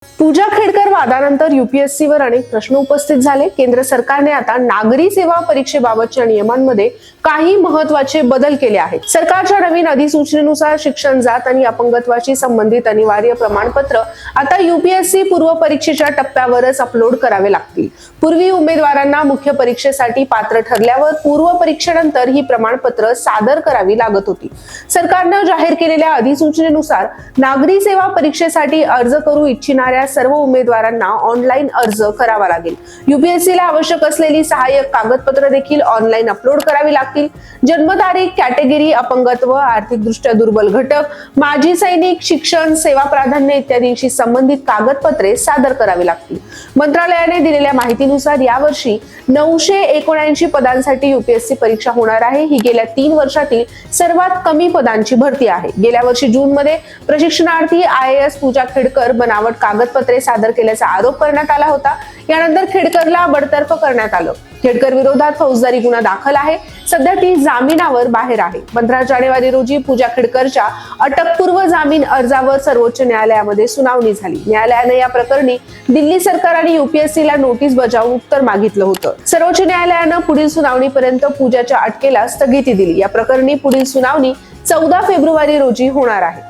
पूजा खेडकर वादानंतर यूपीएससीवर अनेक प्रश्न उपस्थित झाले। केंद्र सरकारने आता नागरी सेवा परीक्षेबाबतच्या नियमांमध्ये काही महत्त्वाचे बदल केले आहेत। सरकारच्या नवीन अधिसूचनेनुसार शिक्षण, जात आणि अपंगत्वाशी संबंधित अनिवार्य प्रमाणपत्र आता यूपीएससी पूर्व परीक्षेच्या टप्प्यावरच अपलोड करावे लागतील। पूर्वी उमेदवारांना मुख्य परीक्षेसाठी पात्र ठरल्यावर पूर्व परीक्षेनंतर ही प्रमाणपत्र सादर करावी लागत होती। सरकारने जाहीर केलेल्या अधिसूचनेनुसार नागरी सेवा परीक्षेसाठी अर्ज करू इच्छिणाऱ्या सर्व उमेदवारांना ऑनलाईन अर्ज करावा लागेल। यूपीएससीला आवश्यक असलेली सहाय्यक कागदपत्र देखील ऑनलाईन अपलोड करावी लागतील। जन्मतारीख, कॅटेगरी, अपंगत्व, आर्थिकदृष्ट्या दुर्बल घटक, माजी सैनिक, शिक्षण, सेवा प्राधान्य इत्यादींशी संबंधित कागदपत्रे सादर करावी लागतील। मंत्रालयाने दिलेल्या माहितीनुसार यावर्षी 979 पदांसाठी यूपीएससी परीक्षा होणार आहे। ही गेल्या 3 वर्षातील सर्वात कमी पदांची भरती आहे। गेल्या वर्षी जून मध्ये प्रशिक्षणार्थी IAS पूजा खेडकर बनावट कागदपत्रे सादर केल्याचा आरोप करण्यात आला होता। यानंतर खेडकरला बडतर्फ करण्यात आलं। खेडकर विरोधात फौजदारी गुन्हा दाखल आहे। सध्या ती जामिनावर बाहेर आहे। 15 जानेवारी रोजी पूजा खेडकरच्या अटकपूर्व जामीन अर्जावर सर्वोच्च न्यायालयामध्ये सुनावणी झाली। न्यायालयाने या प्रकरणी दिल्ली सरकार आणि यूपीएससीला नोटीस बजावून उत्तर मागितलं होतं। सर्वोच्च न्यायालयानं पुढील सुनावणीपर्यंत पूजाच्या अटकेला स्थगिती दिली। या प्रकरणी पुढील सुनावणी 14 फेब्रुवारी रोजी होणार आहे।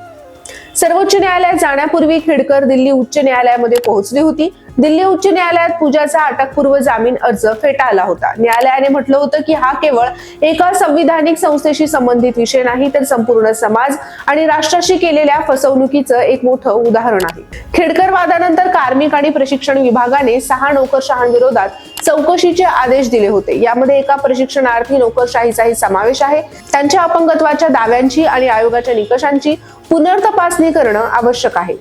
सर्वोच्च न्यायालयात जाण्यापूर्वी खेडकर दिल्ली उच्च न्यायालयामध्ये पोहोचली होती। दिल्ली उच्च न्यायालयात पूजाचा अटकपूर्व जामीन अर्ज फेटाळला होता। न्यायालयाने म्हटलं होतं की हा केवळ एका संविधानिक संस्थेशी संबंधित विषय नाही, तर संपूर्ण समाज आणि राष्ट्राशी केलेल्या फसवणुकीचं एक मोठं उदाहरण आहे। खेडकर वादानंतर कार्मिक आणि प्रशिक्षण विभागाने 6 नोकरशहांविरोधात चौकशीचे आदेश दिले होते। यामध्ये एका प्रशिक्षणार्थी नोकरशाहीचाही समावेश आहे। त्यांच्या अपंगत्वाच्या दाव्यांची आणि आयोगाच्या निकषांची पुनर्तपासणी करणं आवश्यक आहे।